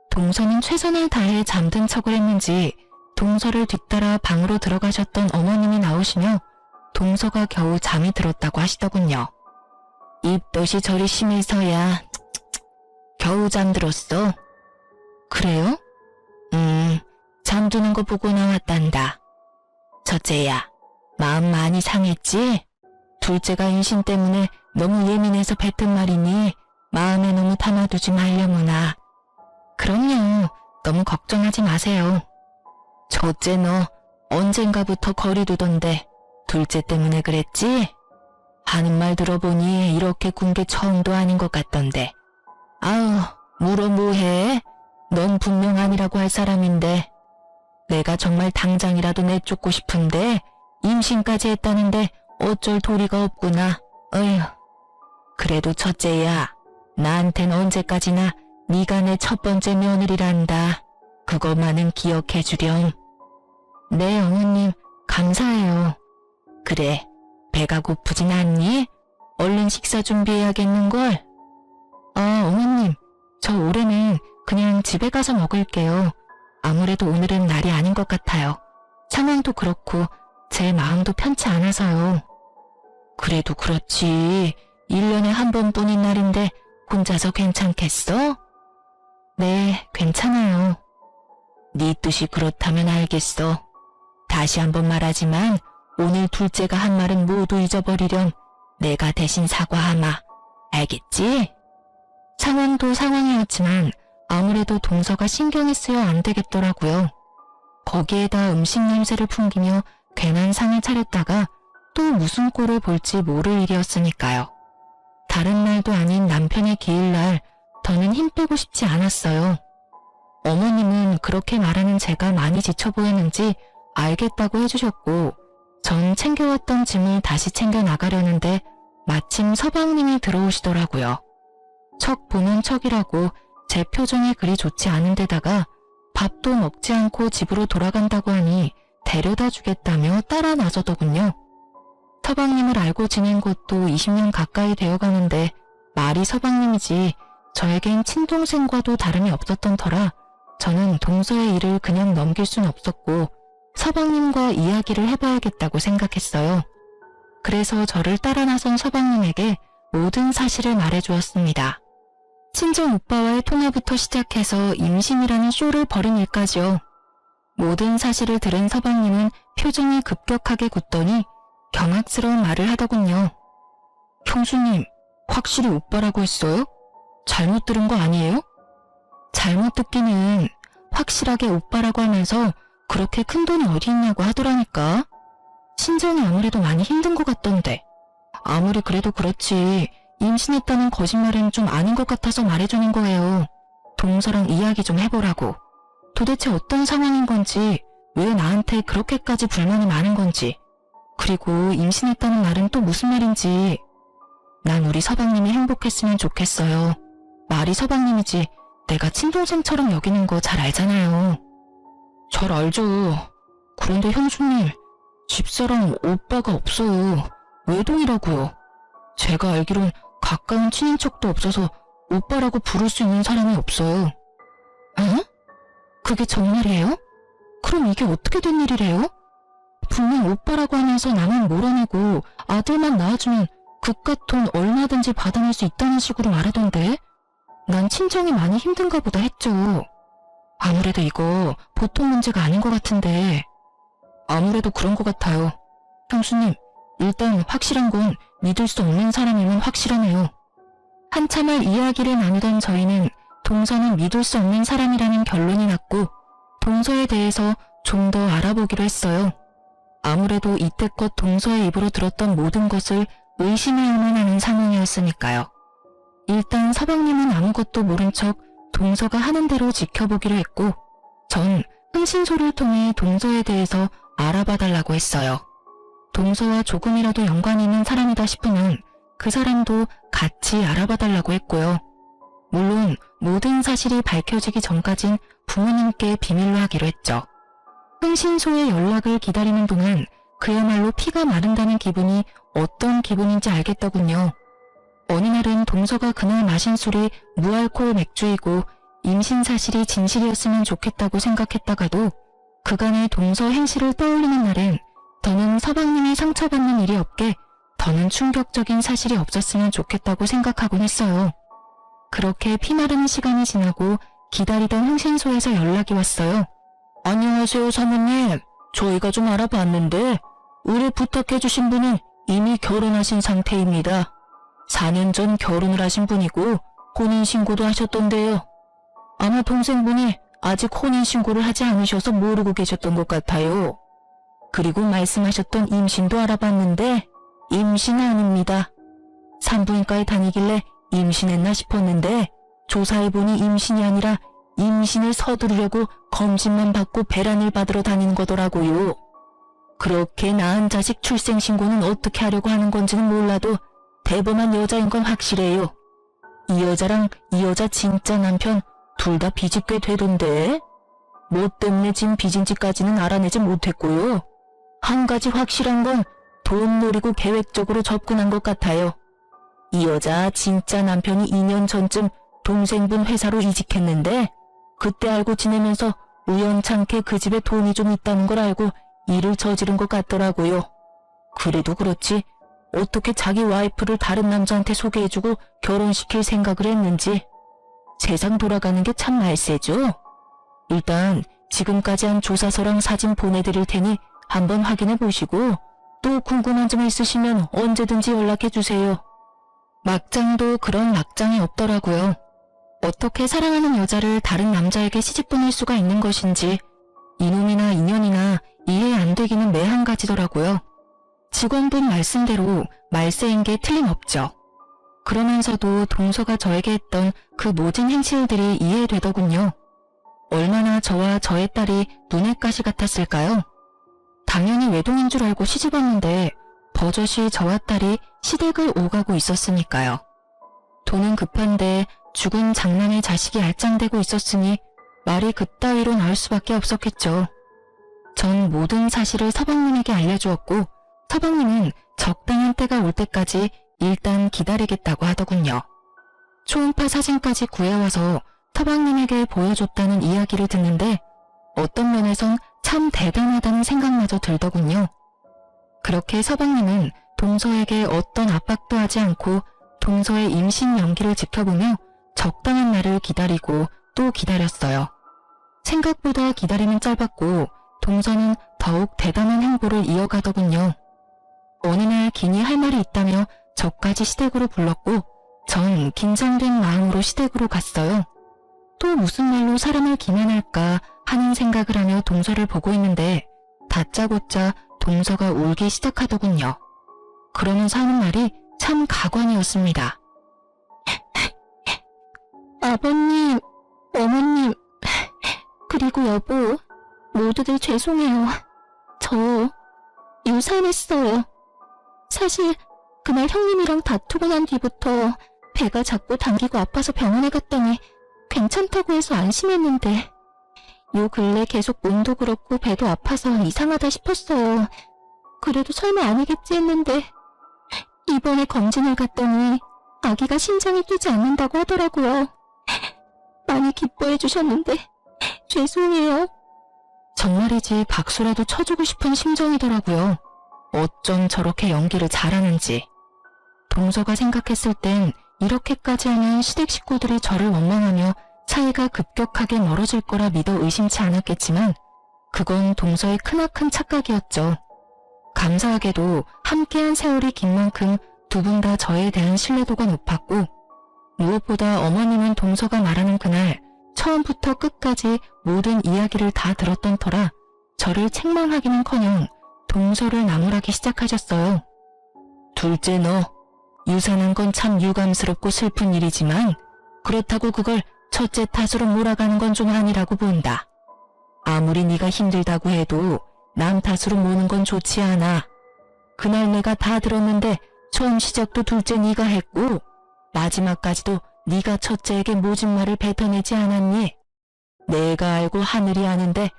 동서는 최선을 다해 잠든 척을 했는지 동서를 뒤따라 방으로 들어가셨던 어머님이 나오시며 동서가 겨우 잠이 들었다고 하시더군요. 입덧이 저리 심해서야 겨우 잠들었어. 그래요? 잠드는 거 보고 나왔단다. 첫째야, 마음 많이 상했지? 둘째가 임신 때문에 너무 예민해서 뱉은 말이니 마음에 너무 담아두지 말려무나. 그럼요. 너무 걱정하지 마세요. 첫째 너 언젠가부터 거리 두던데 둘째 때문에 그랬지? 하는 말 들어보니 이렇게 군 게 처음도 아닌 것 같던데. 아우, 물어 뭐해? 넌 분명 아니라고 할 사람인데. 내가 정말 당장이라도 내쫓고 싶은데 임신까지 했다는데 어쩔 도리가 없구나. 어휴. 그래도 첫째야, 나한텐 언제까지나 네가 내 첫 번째 며느리란다. 그것만은 기억해 주렴. 네, 어머님, 감사해요. 그래, 배가 고프진 않니? 얼른 식사 준비해야겠는걸? 어머님, 저 올해는 그냥 집에 가서 먹을게요. 아무래도 오늘은 날이 아닌 것 같아요. 상황도 그렇고 제 마음도 편치 않아서요. 그래도 그렇지. 1년에 한 번뿐인 날인데 혼자서 괜찮겠어? 네, 괜찮아요. 네 뜻이 그렇다면 알겠어. 다시 한번 말하지만 오늘 둘째가 한 말은 모두 잊어버리렴. 내가 대신 사과하마. 알겠지? 상황도 상황이었지만 아무래도 동서가 신경이 쓰여 안 되겠더라고요. 거기에다 음식 냄새를 풍기며 괜한 상을 차렸다가 또 무슨 꼴을 볼지 모를 일이었으니까요. 다른 날도 아닌 남편의 기일날 더는 힘 빼고 싶지 않았어요. 어머님은 그렇게 말하는 제가 많이 지쳐 보였는지 알겠다고 해주셨고 전 챙겨왔던 짐을 다시 챙겨 나가려는데 마침 서방님이 들어오시더라고요. 척 보면 척이라고 제 표정이 그리 좋지 않은 데다가 밥도 먹지 않고 집으로 돌아간다고 하니 데려다 주겠다며 따라 나서더군요. 서방님을 알고 지낸 것도 20년 가까이 되어가는데 말이 서방님이지 저에겐 친동생과도 다름이 없었던 터라 저는 동서의 일을 그냥 넘길 순 없었고 서방님과 이야기를 해봐야겠다고 생각했어요. 그래서 저를 따라 나선 서방님에게 모든 사실을 말해주었습니다. 친정 오빠와의 통화부터 시작해서 임신이라는 쇼를 벌인 일까지요. 모든 사실을 들은 서방님은 표정이 급격하게 굳더니 경악스러운 말을 하더군요. 형수님, 확실히 오빠라고 했어요? 잘못 들은 거 아니에요? 잘못 듣기는 확실하게 오빠라고 하면서 그렇게 큰 돈이 어디 있냐고 하더라니까. 신정이 아무래도 많이 힘든 것 같던데. 아무리 그래도 그렇지 임신했다는 거짓말은 좀 아닌 것 같아서 말해주는 거예요. 동서랑 이야기 좀 해보라고. 도대체 어떤 상황인 건지, 왜 나한테 그렇게까지 불만이 많은 건지, 그리고 임신했다는 말은 또 무슨 말인지. 난 우리 서방님이 행복했으면 좋겠어요. 말이 서방님이지 내가 친동생처럼 여기는 거 잘 알잖아요. 잘 알죠. 그런데 형수님, 집사람 오빠가 없어요. 외동이라고요. 제가 알기론 가까운 친인척도 없어서 오빠라고 부를 수 있는 사람이 없어요. 어? 그게 정말이에요? 그럼 이게 어떻게 된 일이래요? 분명 오빠라고 하면서 나만 몰아내고 아들만 낳아주면 그깟 돈 얼마든지 받아낼 수 있다는 식으로 말하던데 난 친정이 많이 힘든가 보다 했죠. 아무래도 이거 보통 문제가 아닌 것 같은데. 아무래도 그런 것 같아요. 형수님, 일단 확실한 건 믿을 수 없는 사람이면 확실하네요. 한참을 이야기를 나누던 저희는 동서는 믿을 수 없는 사람이라는 결론이 났고 동서에 대해서 좀 더 알아보기로 했어요. 아무래도 이때껏 동서의 입으로 들었던 모든 것을 의심해야만 하는 상황이었으니까요. 일단 서방님은 아무것도 모른 척 동서가 하는 대로 지켜보기로 했고 전 흥신소를 통해 동서에 대해서 알아봐 달라고 했어요. 동서와 조금이라도 연관이 있는 사람이다 싶으면 그 사람도 같이 알아봐 달라고 했고요. 물론 모든 사실이 밝혀지기 전까진 부모님께 비밀로 하기로 했죠. 흥신소의 연락을 기다리는 동안 그야말로 피가 마른다는 기분이 어떤 기분인지 알겠더군요. 어느 날은 동서가 그날 마신 술이 무알코올 맥주이고 임신 사실이 진실이었으면 좋겠다고 생각했다가도 그간의 동서 행실을 떠올리는 날엔 더는 서방님이 상처받는 일이 없게 더는 충격적인 사실이 없었으면 좋겠다고 생각하곤 했어요. 그렇게 피마르는 시간이 지나고 기다리던 흥신소에서 연락이 왔어요. 안녕하세요, 사모님. 저희가 좀 알아봤는데 의뢰 부탁해주신 분은 이미 결혼하신 상태입니다. 4년 전 결혼을 하신 분이고 혼인신고도 하셨던데요. 아마 동생분이 아직 혼인신고를 하지 않으셔서 모르고 계셨던 것 같아요. 그리고 말씀하셨던 임신도 알아봤는데 임신 아닙니다. 산부인과에 다니길래 임신했나 싶었는데 조사해보니 임신이 아니라 임신을 서두르려고 검진만 받고 배란을 받으러 다니는 거더라고요. 그렇게 낳은 자식 출생신고는 어떻게 하려고 하는 건지는 몰라도 대범한 여자인 건 확실해요. 이 여자랑 이 여자 진짜 남편 둘 다 빚이 꽤 되던데 뭐 때문에 진 빚인지까지는 알아내지 못했고요. 한 가지 확실한 건 돈 노리고 계획적으로 접근한 것 같아요. 이 여자 진짜 남편이 2년 전쯤 동생분 회사로 이직했는데 그때 알고 지내면서 우연찮게 그 집에 돈이 좀 있다는 걸 알고 일을 저지른 것 같더라고요. 그래도 그렇지 어떻게 자기 와이프를 다른 남자한테 소개해주고 결혼시킬 생각을 했는지 세상 돌아가는 게 참 말세죠. 일단 지금까지 한 조사서랑 사진 보내드릴 테니 한번 확인해 보시고 또 궁금한 점 있으시면 언제든지 연락해 주세요. 막장도 그런 막장이 없더라고요. 어떻게 사랑하는 여자를 다른 남자에게 시집 보낼 수가 있는 것인지 이놈이나 인연이나 이해 안 되기는 매한 가지더라고요. 직원분 말씀대로 말세인 게 틀림없죠. 그러면서도 동서가 저에게 했던 그 모든 행실들이 이해되더군요. 얼마나 저와 저의 딸이 눈의 가시 같았을까요? 당연히 외동인 줄 알고 시집 왔는데 버젓이 저와 딸이 시댁을 오가고 있었으니까요. 돈은 급한데 죽은 장남의 자식이 알짱대고 있었으니 말이 그따위로 나올 수밖에 없었겠죠. 전 모든 사실을 서방님에게 알려주었고 서방님은 적당한 때가 올 때까지 일단 기다리겠다고 하더군요. 초음파 사진까지 구해와서 서방님에게 보여줬다는 이야기를 듣는데 어떤 면에선 참 대단하다는 생각마저 들더군요. 그렇게 서방님은 동서에게 어떤 압박도 하지 않고 동서의 임신 연기를 지켜보며 적당한 날을 기다리고 또 기다렸어요. 생각보다 기다림은 짧았고 동서는 더욱 대단한 행보를 이어가더군요. 어느 날 기니 할 말이 있다며 저까지 시댁으로 불렀고 전 긴장된 마음으로 시댁으로 갔어요. 또 무슨 말로 사람을 기만할까 하는 생각을 하며 동서를 보고 있는데 다짜고짜 동서가 울기 시작하더군요. 그러면서 하는 말이 참 가관이었습니다. 아버님, 어머님, 그리고 여보, 모두들 죄송해요. 저 유산했어요. 사실 그날 형님이랑 다투고 난 뒤부터 배가 자꾸 당기고 아파서 병원에 갔더니 괜찮다고 해서 안심했는데 요 근래 계속 몸도 그렇고 배도 아파서 이상하다 싶었어요. 그래도 설마 아니겠지 했는데 이번에 검진을 갔더니 아기가 심장이 뛰지 않는다고 하더라고요. 많이 기뻐해 주셨는데 죄송해요. 정말이지 박수라도 쳐주고 싶은 심정이더라고요. 어쩜 저렇게 연기를 잘하는지. 동서가 생각했을 땐 이렇게까지 하면 시댁 식구들이 저를 원망하며 사이가 급격하게 멀어질 거라 믿어 의심치 않았겠지만 그건 동서의 크나큰 착각이었죠. 감사하게도 함께한 세월이 긴 만큼 두 분 다 저에 대한 신뢰도가 높았고 무엇보다 어머님은 동서가 말하는 그날 처음부터 끝까지 모든 이야기를 다 들었던 터라 저를 책망하기는커녕 동서를 나무라기 시작하셨어요. 둘째 너, 유산한 건 참 유감스럽고 슬픈 일이지만 그렇다고 그걸 첫째 탓으로 몰아가는 건 좀 아니라고 본다. 아무리 네가 힘들다고 해도 남 탓으로 모는 건 좋지 않아. 그날 내가 다 들었는데 처음 시작도 둘째 네가 했고 마지막까지도 네가 첫째에게 모진 말을 뱉어내지 않았니? 내가 알고 하늘이 아는데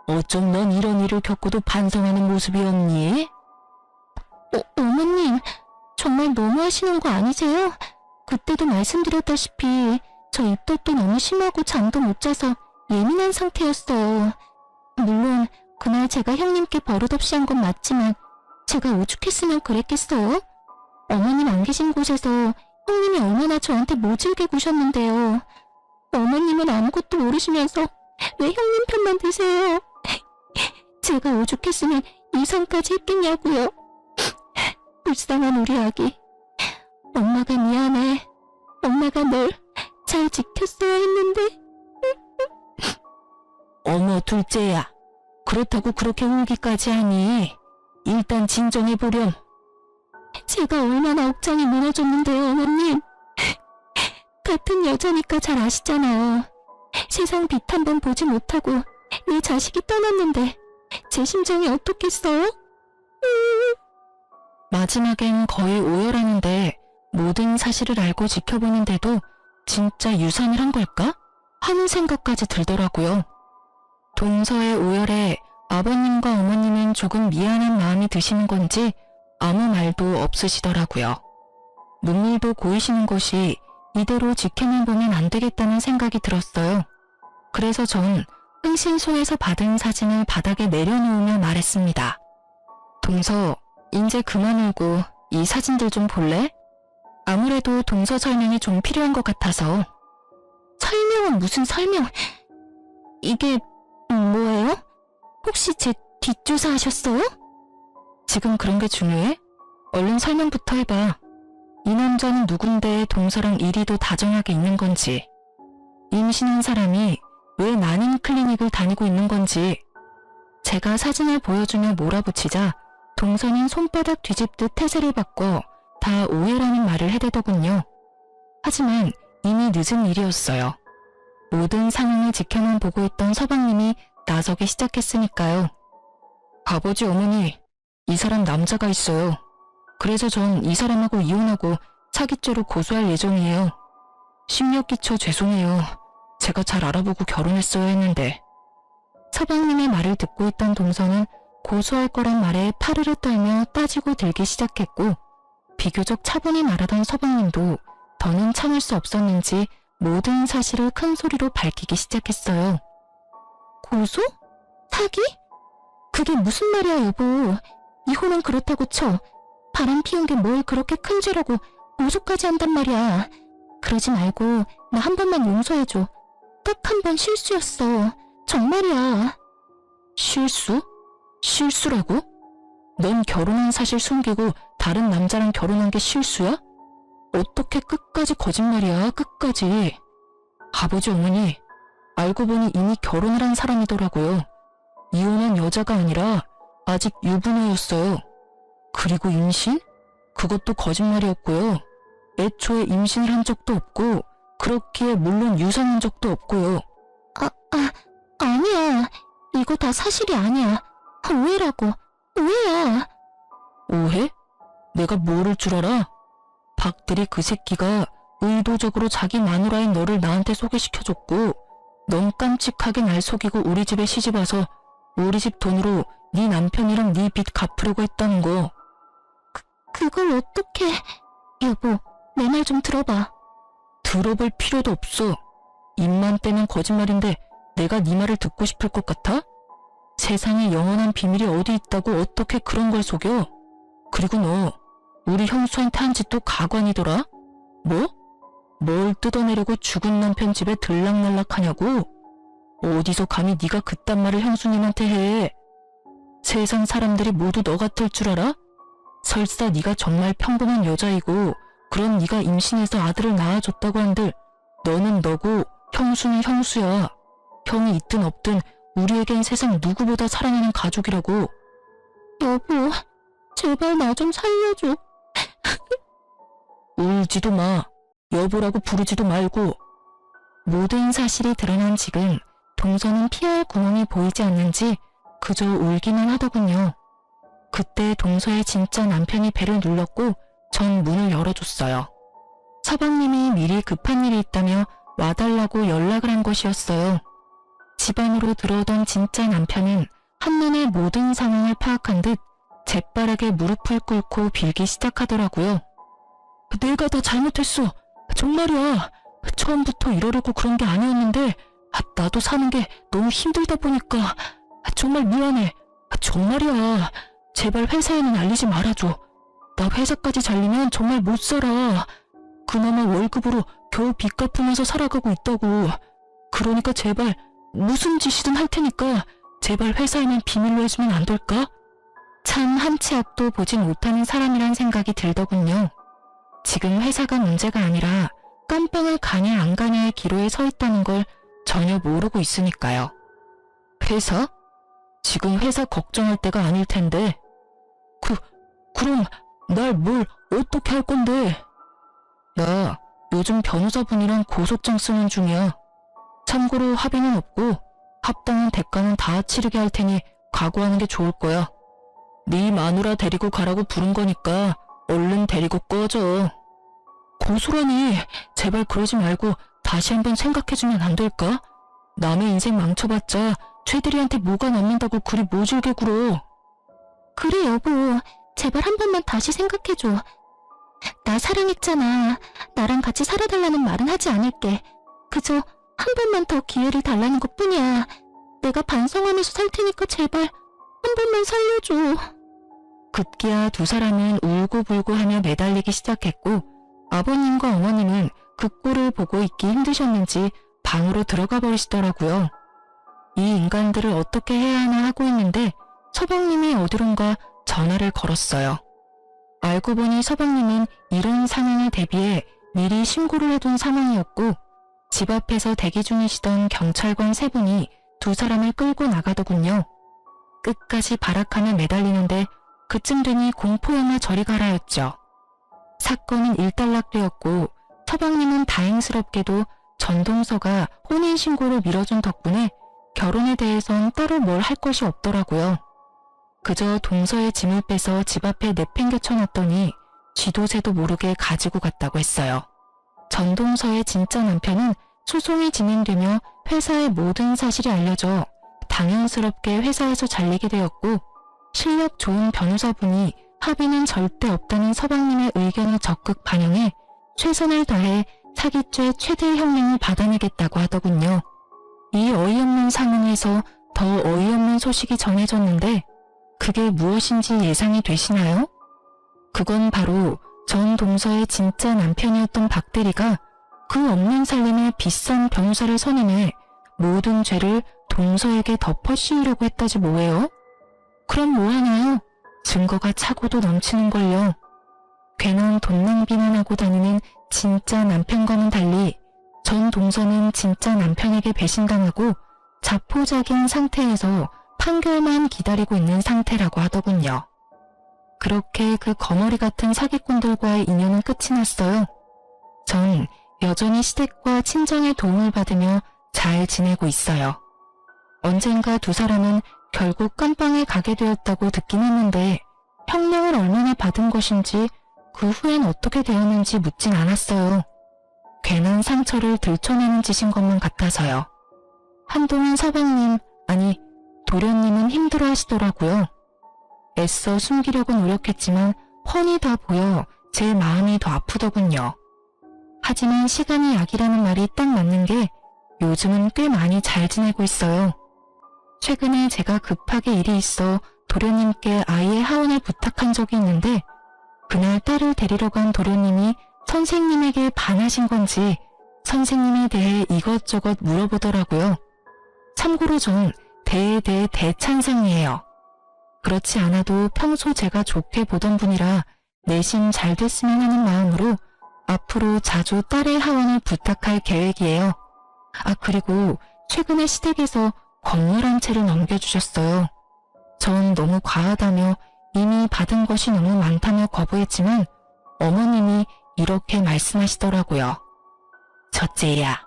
어쩜 넌 이런 일을 겪고도 반성하는 모습이 없니? 어머님, 정말 너무하시는 거 아니세요? 그때도 말씀드렸다시피 저 입덧도 너무 심하고 잠도 못 자서 예민한 상태였어요. 물론 그날 제가 형님께 버릇없이 한 건 맞지만 제가 오죽했으면 그랬겠어요? 어머님 안 계신 곳에서 형님이 얼마나 저한테 모질게 구셨는데요. 어머님은 아무것도 모르시면서 왜 형님 편만 드세요? 제가 오죽했으면 이 상까지 했겠냐고요. 불쌍한 우리 아기. 엄마가 미안해. 엄마가 널 잘 지켰어야 했는데. 어머 둘째야. 그렇다고 그렇게 울기까지 하니? 일단 진정해보렴. 제가 얼마나 옥장이 무너졌는데요, 어머님. 같은 여자니까 잘 아시잖아요. 세상 빛 한 번 보지 못하고 내 자식이 떠났는데 제 심정이 어떻겠어요? 마지막엔 거의 오열하는데 모든 사실을 알고 지켜보는데도 진짜 유산을 한 걸까? 하는 생각까지 들더라고요. 동서의 오열에 아버님과 어머님은 조금 미안한 마음이 드시는 건지 아무 말도 없으시더라고요. 눈물도 고이시는 것이 이대로 지켜만 보면 안 되겠다는 생각이 들었어요. 그래서 전 흥신소에서 받은 사진을 바닥에 내려놓으며 말했습니다. 동서, 이제 그만 울고 이 사진들 좀 볼래? 아무래도 동서 설명이 좀 필요한 것 같아서. 설명은 무슨 설명? 이게 뭐예요? 혹시 제 뒷조사 하셨어요? 지금 그런 게 중요해? 얼른 설명부터 해봐. 이 남자는 누군데 동서랑 이리도 다정하게 있는 건지, 임신한 사람이 왜 난임 클리닉을 다니고 있는 건지. 제가 사진을 보여주며 몰아붙이자 동서는 손바닥 뒤집듯 태세를 바꿔 다 오해라는 말을 해대더군요. 하지만 이미 늦은 일이었어요. 모든 상황을 지켜만 보고 있던 서방님이 나서기 시작했으니까요. 아버지 어머니, 이 사람 남자가 있어요. 그래서 전 이 사람하고 이혼하고 사기죄로 고소할 예정이에요. 심력 끼쳐 죄송해요. 제가 잘 알아보고 결혼했어야 했는데. 서방님의 말을 듣고 있던 동서는 고소할 거란 말에 파르르 떨며 따지고 들기 시작했고, 비교적 차분히 말하던 서방님도 더는 참을 수 없었는지 모든 사실을 큰 소리로 밝히기 시작했어요. 고소? 사기? 그게 무슨 말이야, 여보. 이혼은 그렇다고 쳐. 바람 피운 게 뭘 그렇게 큰 죄라고 고소까지 한단 말이야. 그러지 말고 나 한 번만 용서해줘. 딱 한 번 실수였어. 정말이야. 실수? 실수라고? 넌 결혼한 사실 숨기고 다른 남자랑 결혼한 게 실수야? 어떻게 끝까지 거짓말이야, 끝까지. 아버지 어머니, 알고 보니 이미 결혼을 한 사람이더라고요. 이혼한 여자가 아니라 아직 유부녀였어요. 그리고 임신? 그것도 거짓말이었고요. 애초에 임신을 한 적도 없고 그렇기에 물론 유산한 적도 없고요. 아니야. 이거 다 사실이 아니야. 오해라고. 오해야. 오해? 내가 모를 줄 알아? 박대리 그 새끼가 의도적으로 자기 마누라인 너를 나한테 소개시켜줬고 넌 깜찍하게 날 속이고 우리 집에 시집와서 우리 집 돈으로 네 남편이랑 네 빚 갚으려고 했다는 거. 그걸 어떻게... 여보, 내 말 좀 들어봐. 들어볼 필요도 없어. 입만 떼면 거짓말인데 내가 네 말을 듣고 싶을 것 같아? 세상에 영원한 비밀이 어디 있다고 어떻게 그런 걸 속여? 그리고 너 우리 형수한테 한 짓도 가관이더라? 뭐? 뭘 뜯어내려고 죽은 남편 집에 들락날락하냐고? 어디서 감히 네가 그딴 말을 형수님한테 해? 세상 사람들이 모두 너 같을 줄 알아? 설사 네가 정말 평범한 여자이고 그런 네가 임신해서 아들을 낳아줬다고 한들 너는 너고 형수는 형수야. 형이 있든 없든 우리에겐 세상 누구보다 사랑하는 가족이라고. 여보, 제발 나 좀 살려줘. 울지도 마. 여보라고 부르지도 말고. 모든 사실이 드러난 지금 동서는 피할 구멍이 보이지 않는지 그저 울기만 하더군요. 그때 동서의 진짜 남편이 배를 눌렀고 전 문을 열어줬어요. 서방님이 미리 급한 일이 있다며 와달라고 연락을 한 것이었어요. 집 안으로 들어오던 진짜 남편은 한눈에 모든 상황을 파악한 듯 재빠르게 무릎을 꿇고 빌기 시작하더라고요. 내가 다 잘못했어. 정말이야. 처음부터 이러려고 그런 게 아니었는데 나도 사는 게 너무 힘들다 보니까 정말 미안해. 정말이야. 제발 회사에는 알리지 말아줘. 나 회사까지 잘리면 정말 못 살아. 그나마 월급으로 겨우 빚 갚으면서 살아가고 있다고. 그러니까 제발 무슨 짓이든 할 테니까 제발 회사에는 비밀로 해주면 안 될까? 참 한 치 앞도 보지 못하는 사람이란 생각이 들더군요. 지금 회사가 문제가 아니라 깜빵을 가냐 안 가냐의 기로에 서 있다는 걸 전혀 모르고 있으니까요. 회사? 지금 회사 걱정할 때가 아닐 텐데. 그럼 날 뭘 어떻게 할 건데? 나 요즘 변호사분이랑 고소장 쓰는 중이야. 참고로 합의는 없고 합당한 대가는 다 치르게 할 테니 각오하는 게 좋을 거야. 네 마누라 데리고 가라고 부른 거니까 얼른 데리고 꺼져. 고소라니. 제발 그러지 말고 다시 한번 생각해주면 안 될까? 남의 인생 망쳐봤자 최대리한테 뭐가 남는다고 그리 모질게 굴어. 그래 여보, 제발 한 번만 다시 생각해줘. 나 사랑했잖아. 나랑 같이 살아달라는 말은 하지 않을게. 그저 한 번만 더 기회를 달라는 것뿐이야. 내가 반성하면서 살 테니까 제발 한 번만 살려줘. 급기야 두 사람은 울고불고하며 매달리기 시작했고 아버님과 어머님은 그 꼴을 보고 있기 힘드셨는지 방으로 들어가 버리시더라고요. 이 인간들을 어떻게 해야 하나 하고 있는데 서방님이 어디론가 전화를 걸었어요. 알고 보니 서방님은 이런 상황에 대비해 미리 신고를 해둔 상황이었고 집 앞에서 대기 중이시던 경찰관 3분이 두 사람을 끌고 나가더군요. 끝까지 발악하며 매달리는데 그쯤 되니 공포영화 저리 가라였죠. 사건은 일단락되었고 서방님은 다행스럽게도 전동서가 혼인신고를 미뤄준 덕분에 결혼에 대해선 따로 뭘 할 것이 없더라고요. 그저 동서의 짐을 빼서 집 앞에 내팽개쳐놨더니 쥐도 새도 모르게 가지고 갔다고 했어요. 전동서의 진짜 남편은 소송이 진행되며 회사의 모든 사실이 알려져 당연스럽게 회사에서 잘리게 되었고 실력 좋은 변호사분이 합의는 절대 없다는 서방님의 의견을 적극 반영해 최선을 다해 사기죄 최대 형량을 받아내겠다고 하더군요. 이 어이없는 상황에서 더 어이없는 소식이 전해졌는데 그게 무엇인지 예상이 되시나요? 그건 바로 전 동서의 진짜 남편이었던 박대리가 그 없는 살림에 비싼 변호사를 선임해 모든 죄를 동서에게 덮어씌우려고 했다지 뭐예요? 그럼 뭐하나요? 증거가 차고도 넘치는걸요. 괜한 돈 낭비만 하고 다니는 진짜 남편과는 달리 전 동서는 진짜 남편에게 배신당하고 자포자기인 상태에서 판결만 기다리고 있는 상태라고 하더군요. 그렇게 그 거머리 같은 사기꾼들과의 인연은 끝이 났어요. 전 여전히 시댁과 친정의 도움을 받으며 잘 지내고 있어요. 언젠가 두 사람은 결국 깜빵에 가게 되었다고 듣긴 했는데 형량을 얼마나 받은 것인지 그 후엔 어떻게 되었는지 묻진 않았어요. 괜한 상처를 들춰내는 짓인 것만 같아서요. 한동안 서방님, 아니 도련님은 힘들어 하시더라고요. 애써 숨기려고 노력했지만 훤히 다 보여 제 마음이 더 아프더군요. 하지만 시간이 약이라는 말이 딱 맞는 게 요즘은 꽤 많이 잘 지내고 있어요. 최근에 제가 급하게 일이 있어 도련님께 아이의 하원을 부탁한 적이 있는데 그날 딸을 데리러 간 도련님이 선생님에게 반하신 건지 선생님에 대해 이것저것 물어보더라고요. 참고로 전 대에 대찬성이에요. 그렇지 않아도 평소 제가 좋게 보던 분이라 내심 잘 됐으면 하는 마음으로 앞으로 자주 딸의 하원을 부탁할 계획이에요. 아, 그리고 최근에 시댁에서 건물 한 채를 넘겨주셨어요. 전 너무 과하다며 이미 받은 것이 너무 많다며 거부했지만 어머님이 이렇게 말씀하시더라고요. 첫째야,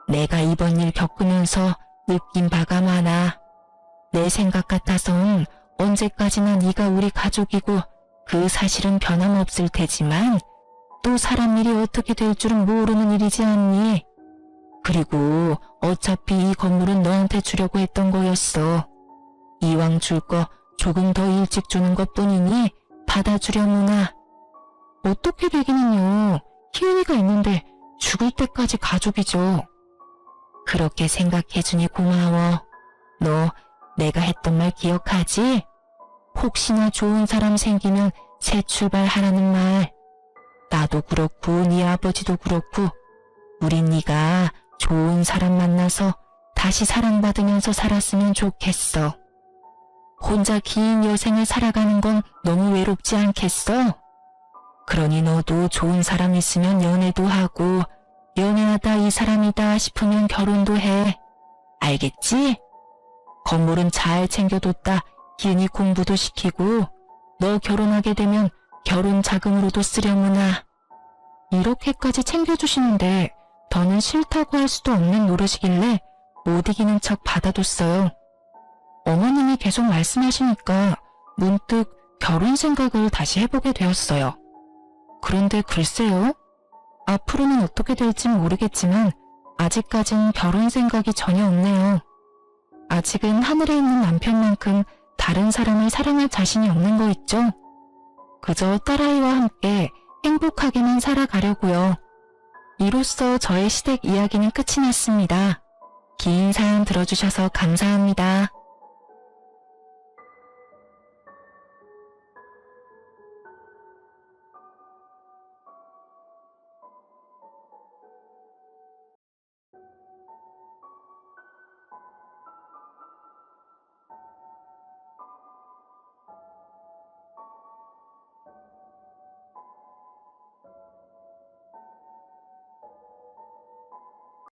내가 이번 일 겪으면서 느낀 바가 많아. 내 생각 같아선 언제까지나 네가 우리 가족이고 그 사실은 변함없을 테지만 또 사람 일이 어떻게 될 줄은 모르는 일이지 않니? 그리고 어차피 이 건물은 너한테 주려고 했던 거였어. 이왕 줄 거 조금 더 일찍 주는 것뿐이니 받아주려무나. 어떻게 되기는요. 희은이가 있는데 죽을 때까지 가족이죠. 그렇게 생각해주니 고마워. 너 내가 했던 말 기억하지? 혹시나 좋은 사람 생기면 새 출발하라는 말. 나도 그렇고 네 아버지도 그렇고 우린 네가 좋은 사람 만나서 다시 사랑받으면서 살았으면 좋겠어. 혼자 긴 여생을 살아가는 건 너무 외롭지 않겠어? 그러니 너도 좋은 사람 있으면 연애도 하고 연애하다 이 사람이다 싶으면 결혼도 해. 알겠지? 건물은 잘 챙겨뒀다 기은이 공부도 시키고 너 결혼하게 되면 결혼 자금으로도 쓰려무나. 이렇게까지 챙겨주시는데 더는 싫다고 할 수도 없는 노릇이길래 못 이기는 척 받아뒀어요. 어머님이 계속 말씀하시니까 문득 결혼 생각을 다시 해보게 되었어요. 그런데 글쎄요. 앞으로는 어떻게 될진 모르겠지만 아직까진 결혼 생각이 전혀 없네요. 아직은 하늘에 있는 남편만큼 다른 사람을 사랑할 자신이 없는 거 있죠? 그저 딸아이와 함께 행복하게만 살아가려고요. 이로써 저의 시댁 이야기는 끝이 났습니다. 긴 사연 들어주셔서 감사합니다.